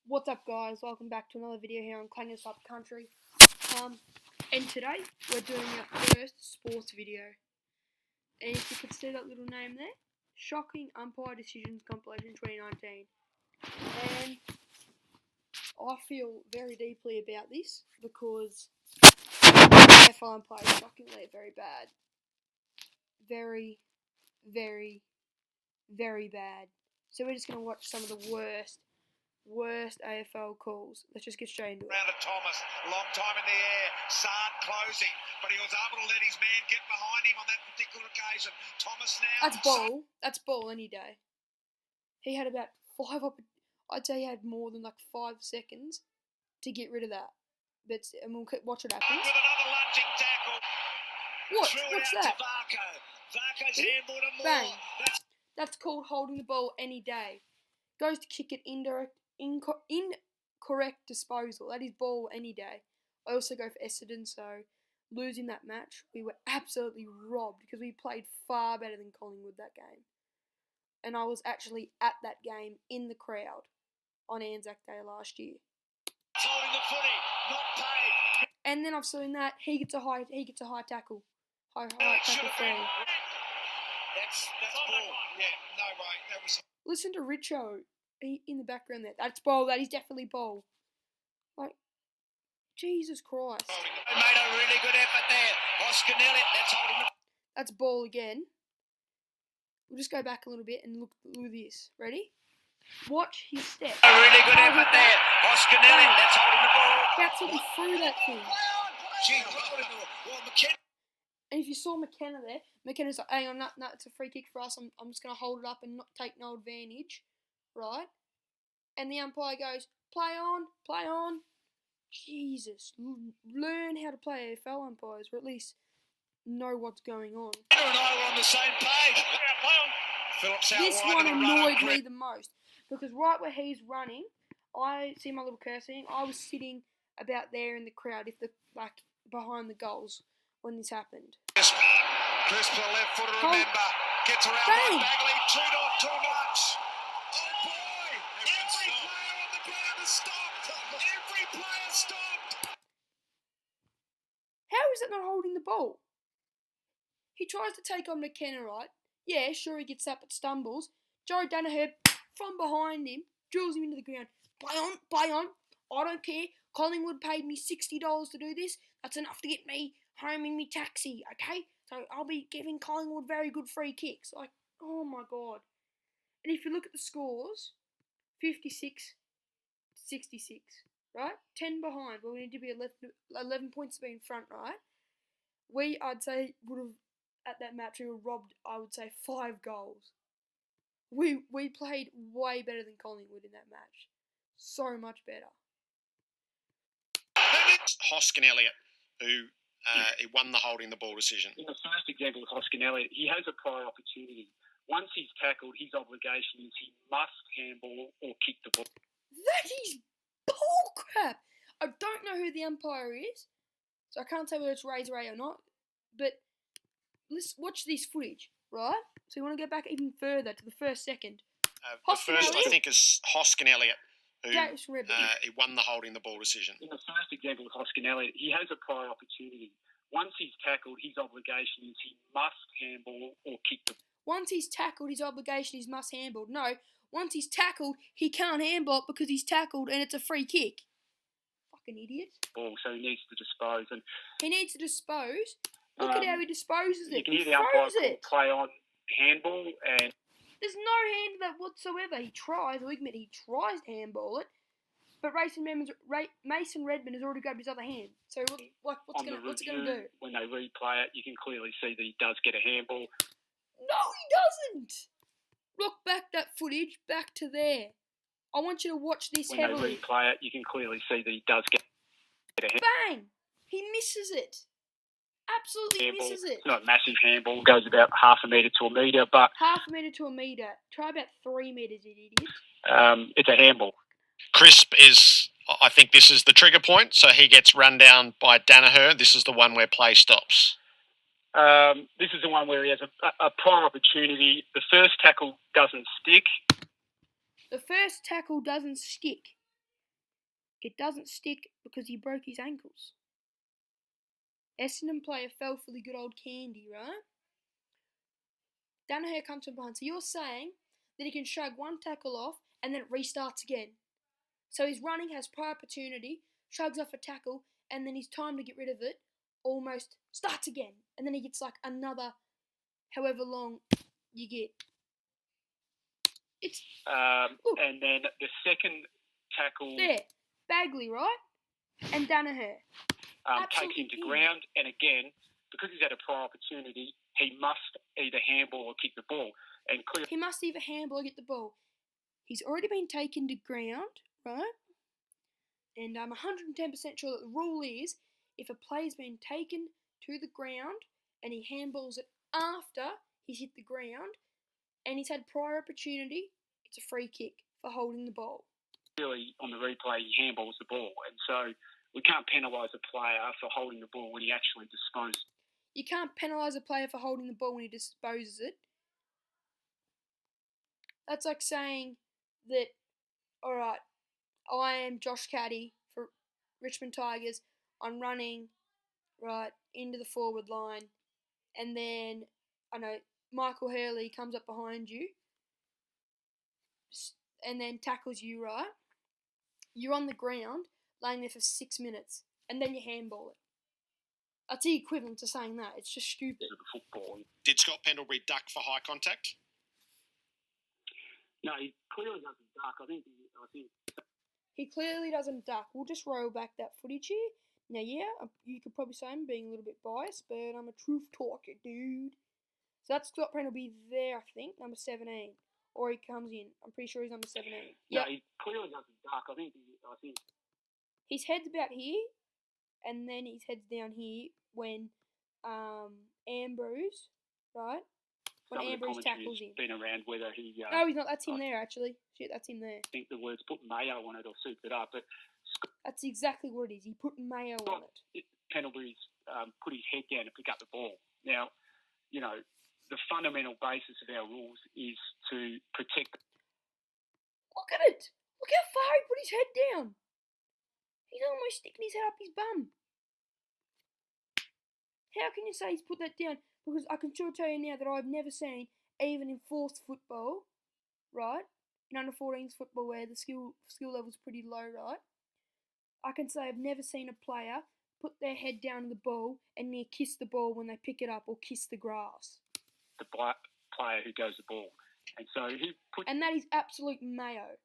What's up, guys? Welcome back to another video here on Clangers Up Country. And today we're doing our first sports video. And if you could see that little name there, Shocking Umpire Decisions Compilation 2019. And I feel very deeply about this because AFL umpires shockingly are very bad. Very, very, very bad. So we're just going to watch some of the worst AFL calls. Let's just get straight into it. Round of Thomas, long time in the air, Saad closing, but he was able to let his man get behind him on that particular occasion. Thomas now. That's ball any day. He had about I'd say he had more than 5 seconds to get rid of that. But and we'll watch what happens. With another lunging tackle. What's that? Varco's handballed him more. Bang. That's called holding the ball any day. Goes to kick it incorrect disposal. That is ball any day. I also go for Essendon, so losing that match, we were absolutely robbed because we played far better than Collingwood that game. And I was actually at that game in the crowd on Anzac Day last year. Holding the footy, not paid. And then I've seen that he gets a high tackle. High tackle free. That's ball. Yeah, no way. That was. Listen to Richo in the background there. That's ball. That is definitely ball. Jesus Christ. They made a really good effort there. Oscar Nelly, that's holding the. That's ball again. We'll just go back a little bit and look at this. Ready? Watch his step. A really good effort there. Oscar Nelly, that's holding the ball. He absolutely threw that thing. Gee, well, McKenna. And if you saw McKenna there, McKenna's like, hang on, no, it's a free kick for us. I'm just going to hold it up and not take no advantage. Right? And the umpire goes, play on. Jesus. Learn how to play AFL umpires, or at least know what's going on. You and I were on the same page. Yeah, play on. Phillips out This wide one and a run annoyed me the most. Because right where he's running, I see my little cursing. I was sitting about there in the crowd, behind the goals when this happened. Crisp to the left footer, remember. Gets around by Bagley, chewed off too much. Oh boy! Every player on the ground has stopped. Every player stopped. How is that not holding the ball? He tries to take on McKenna, right? Yeah, sure, he gets up but stumbles. Joe Danaher from behind him drills him into the ground. Play on. I don't care. Collingwood paid me $60 to do this. That's enough to get me home in me taxi, okay? So I'll be giving Collingwood very good free kicks. Oh my God. And if you look at the scores, 56-66, right? 10 behind, but we need to be 11 points to be in front, right? I'd say, would have, at that match, we were robbed, I would say, 5 goals. We played way better than Collingwood in that match. So much better. Hoskin Elliott, who he won the holding the ball decision. In the first example of Hoskin Elliott, he has a prior opportunity. Once he's tackled, his obligation is he must handball or kick the ball. That is bull crap. I don't know who the umpire is, so I can't say whether it's Razor Ray or not. But let's watch this footage, right? So you want to go back even further to the first second. The first, I think, is Hoskin Elliott, who he won the holding the ball decision. In the first example of Hoskin Elliott, he has a prior opportunity. Once he's tackled, his obligation is he must handball or kick the ball. Once he's tackled, his obligation is must handball. No, once he's tackled, he can't handball it because he's tackled and it's a free kick. Fucking idiot. So he needs to dispose. And he needs to dispose? Look at how he disposes it. You can hear the umpire play on handball, and there's no hand to that whatsoever. He tries, I'll admit he tries to handball it, but Mason Redmond has already grabbed his other hand. So what's it going to do? When they replay it, you can clearly see that he does get a handball. No, he doesn't. Look back that footage, back to there. I want you to watch this heavily. When they replay it, you can clearly see that he does get a handball. Bang! He misses it. Absolutely handball. Misses it. It's not a massive handball. It goes about half a metre to a metre, but... Half a metre to a metre. Try about 3 metres, you idiot. It's a handball. Crisp is, I think this is the trigger point, so he gets run down by Danaher. This is the one where play stops. This is the one where he has a prior opportunity. The first tackle doesn't stick. The first tackle doesn't stick. It doesn't stick because he broke his ankles. Essendon player fell for the good old candy, right? Danaher comes from behind. So you're saying that he can shrug one tackle off and then it restarts again. So he's running, has prior opportunity, shrugs off a tackle, and then his time to get rid of it almost starts again. And then he gets like another however long you get. It's and then the second tackle there. Bagley, right? And Danaher. takes him to ground, and again, because he's had a prior opportunity, he must either handball or kick the ball. And He must either handball or get the ball. He's already been taken to ground, right? And I'm 110% sure that the rule is if a player's been taken to the ground and he handballs it after he's hit the ground and he's had prior opportunity, it's a free kick for holding the ball. Really, on the replay, he handballs the ball, and so we can't penalise a player for holding the ball when he actually disposes. You can't penalise a player for holding the ball when he disposes it. That's like saying that, alright, I am Josh Caddy for Richmond Tigers. I'm running, right, into the forward line. And then, Michael Hurley comes up behind you and then tackles you, right? You're on the ground, laying there for 6 minutes, and then you handball it. That's the equivalent to saying that. It's just stupid. Football. Did Scott Pendlebury duck for high contact? No, he clearly doesn't duck. I think He clearly doesn't duck. We'll just roll back that footage here. Now, yeah, you could probably say I'm being a little bit biased, but I'm a truth talker, dude. So that's Scott Pendlebury there, I think, number 17. Or he comes in. I'm pretty sure he's number 17. No, he clearly doesn't duck. I think his head's about here, and then his head's down here when Ambrose, right? When Ambrose tackles him. Been around whether he. No, he's not. That's him there, actually. Shit, that's him there. I think the words put mayo on it or souped it up, but that's exactly what it is. He put mayo on it. Pendlebury's put his head down to pick up the ball. Now, you know, the fundamental basis of our rules is to protect. Look at it! Look how far he put his head down. He's almost sticking his head up his bum. How can you say he's put that down? Because I can sure tell you now that I've never seen, even in fourth football, right? In under 14s football where the skill level's pretty low, right? I can say I've never seen a player put their head down to the ball and near kiss the ball when they pick it up or kiss the grass. The black player who goes the ball. And so and that is absolute mayo.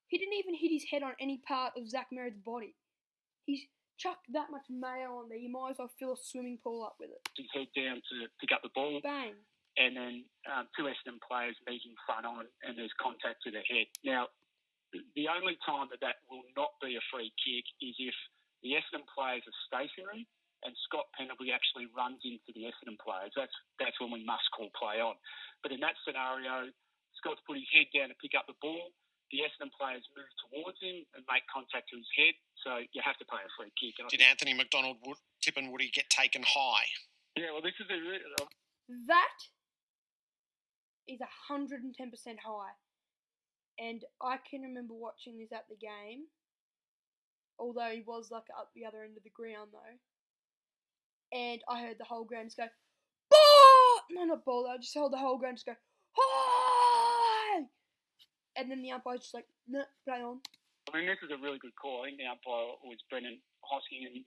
He didn't even hit his head on any part of Zach Merritt's body. He's chucked that much mayo on there, you might as well fill a swimming pool up with it. His head down to pick up the ball. Bang. And then two Essendon players meeting front on and there's contact to the head. Now, the only time that will not be a free kick is if the Essendon players are stationary and Scott Pendlebury actually runs into the Essendon players. That's when we must call play on. But in that scenario, Scott's put his head down to pick up the ball. The Essendon players move towards him and make contact to his head. So you have to pay a free kick. Did Anthony McDonald-Tipungwuti get taken high? Yeah, well, this is that is 110% high. And I can remember watching this at the game. Although he was like up the other end of the ground though. And I heard the whole ground just go, ball! No, not ball. I just heard the whole ground just go, high! And then the umpire just like, no, play on. I mean, this is a really good call. I think the umpire was Brendan Hosking. And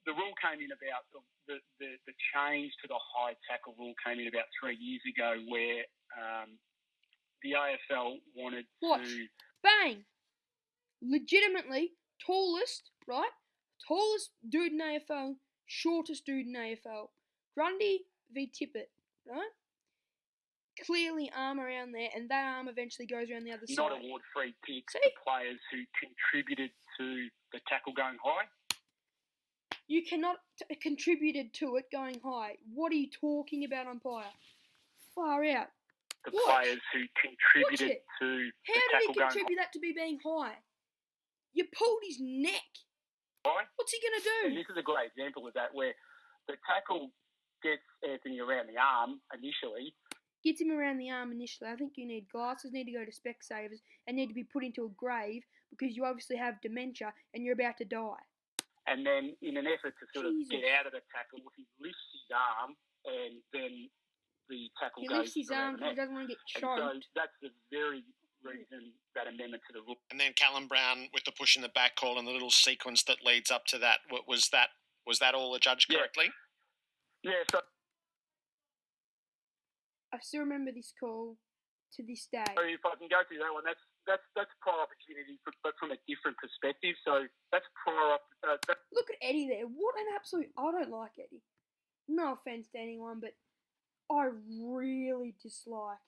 the rule came in about, the change to the high tackle rule came in about 3 years ago where the AFL wanted to... Bang! Legitimately, tallest, right? Tallest dude in AFL, shortest dude in AFL. Grundy v Tippett, right? Clearly arm around there, and that arm eventually goes around the other side. Not award free kicks to players who contributed to the tackle going high. You cannot contributed to it going high. What are you talking about, umpire? Far out. The players who contributed to How the tackle going high. How did he contribute that to be being high? You pulled his neck. High? What's he going to do? And this is a great example of that, where the tackle gets Anthony around the arm initially. Gets him around the arm initially. I think you need glasses, need to go to Specsavers, and need to be put into a grave because you obviously have dementia and you're about to die. And then, in an effort to sort Jesus. of get out of the tackle, he lifts his arm, and then the tackle He goes lifts his arm around the because he neck. doesn't want to get And choked. so that's the very reason that amendment to the rule. And then Callum Brown with the push in the back call and the little sequence that leads up to that. Was that all adjudged correctly? Yeah, so I still remember this call to this day. if I can go through that one, that's prior opportunity, but from a different perspective. So that's prior. Look at Eddie there. What an absolute... I don't like Eddie. No offence to anyone, but I really dislike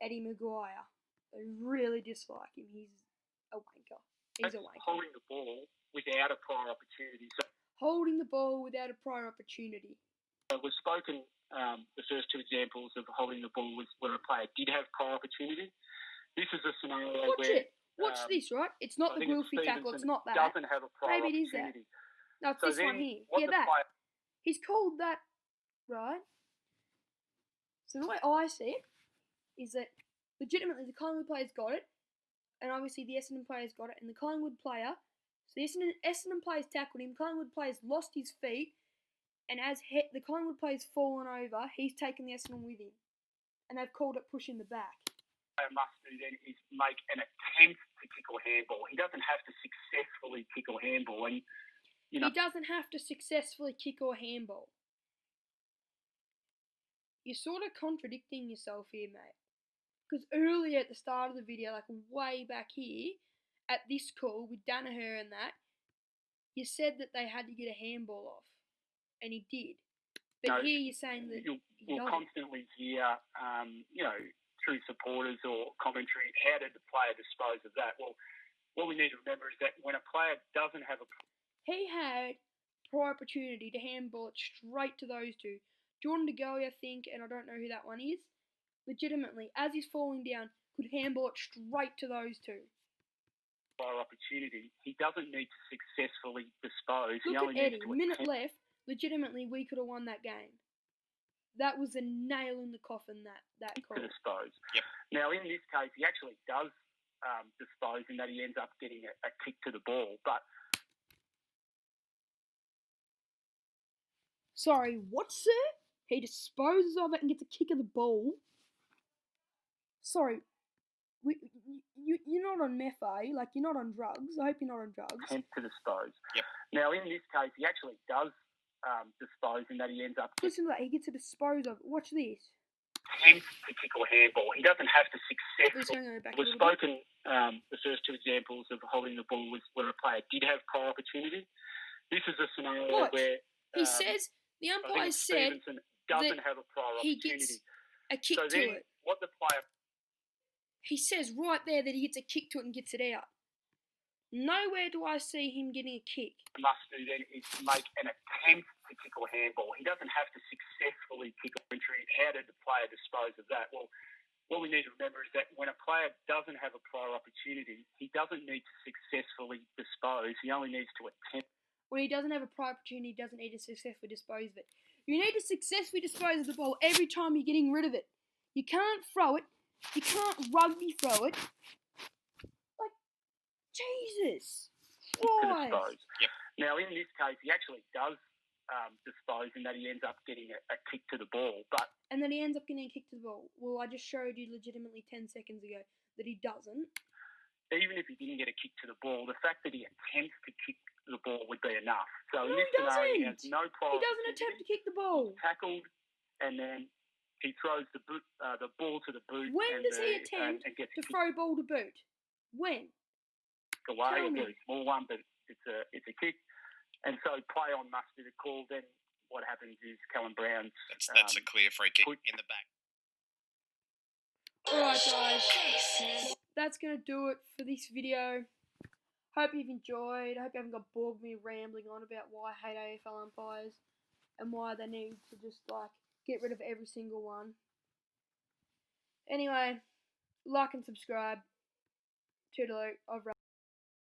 Eddie Maguire. I really dislike him. He's a wanker. He's a wanker. Holding the ball without a prior opportunity. So Holding the ball without a prior opportunity. we've spoken. The first two examples of holding the ball was where a player did have prior opportunity. This is a scenario where Watch this, right? It's not the Wilfie tackle. It's not that. Doesn't have a prior Maybe it is that. opportunity. No, it's So this one then here. what Yeah, the that. player- He's called that, right? So the way I see it is that legitimately the Collingwood player's got it, and obviously the Essendon player's got it, and the Collingwood player, so the Essendon player's tackled him, Collingwood player's lost his feet, and as the Collingwood player's fallen over, he's taken the Essendon with him, and they've called it push in the back. must do then is make an attempt to kick or handball. He doesn't have to successfully kick or handball, and He doesn't have to successfully kick or handball. You're sort of contradicting yourself here, mate. Because earlier at the start of the video, like way back here, at this call with Danaher and that, you said that they had to get a handball off. And he did. But here you're saying that you'll constantly hear, through supporters or commentary, how did the player dispose of that? Well, what we need to remember is that when a player doesn't have a... He had prior opportunity to handball it straight to those two. Jordan DeGoey, I think, and I don't know who that one is, legitimately, as he's falling down, could handball it straight to those two. Prior opportunity, he doesn't need to successfully dispose. Look at Eddie, minute left, legitimately, we could have won that game. That was a nail in the coffin, that call. To dispose. Yep. Now, in this case, he actually does dispose in that he ends up getting a kick to the ball. But sorry, what, sir? He disposes of it and gets a kick of the ball. Sorry, you're not on meth, are you? Like, you're not on drugs. I hope you're not on drugs. attempt to dispose. Yep. Now, in this case, he actually does dispose in that he ends up Listen to that. He gets to dispose of it. Watch this. attempt to kick or handball. He doesn't have to Let's successfully... go back a We've little bit. spoken, the first two examples of holding the ball was where a player did have prior opportunity. This is a scenario Watch. where... He says, the I think umpire said Stevenson doesn't that have a prior he opportunity. gets a kick So to then it. what the player... He says right there that he gets a kick to it and gets it out. Nowhere do I see him getting a kick. must do then is make an attempt to kick or handball. He doesn't have to successfully kick or entry. How did the player dispose of that? Well, what we need to remember is that when a player doesn't have a prior opportunity, he doesn't need to successfully dispose. He only needs to attempt. When he doesn't have a prior opportunity, he doesn't need to successfully dispose of it. You need to successfully dispose of the ball every time you're getting rid of it. You can't throw it. You can't rugby throw it. Like, Jesus to Christ. dispose. Yep. Now, in this case, he actually does dispose in that he ends up getting a kick to the ball. But And then he ends up getting a kick to the ball. Well, I just showed you legitimately 10 seconds ago that he doesn't. even if he didn't get a kick to the ball, the fact that he attempts to kick the ball would be enough. So No, in this he scenario, he doesn't. has no prior He doesn't attempt to kick the ball. tackled, and then he throws the ball to the boot. When and does he attempt and gets to throw ball to boot? When? kicked away? Tell A me. very small one, but it's a kick. And so play on must be the call. Then what happens is Callum Brown's That's a clear free kick put- in the back. Alright guys, that's going to do it for this video. Hope you've enjoyed. I hope you haven't got bored with me rambling on about why I hate AFL umpires and why they need to just get rid of every single one. Anyway, like and subscribe. Toodaloo. I've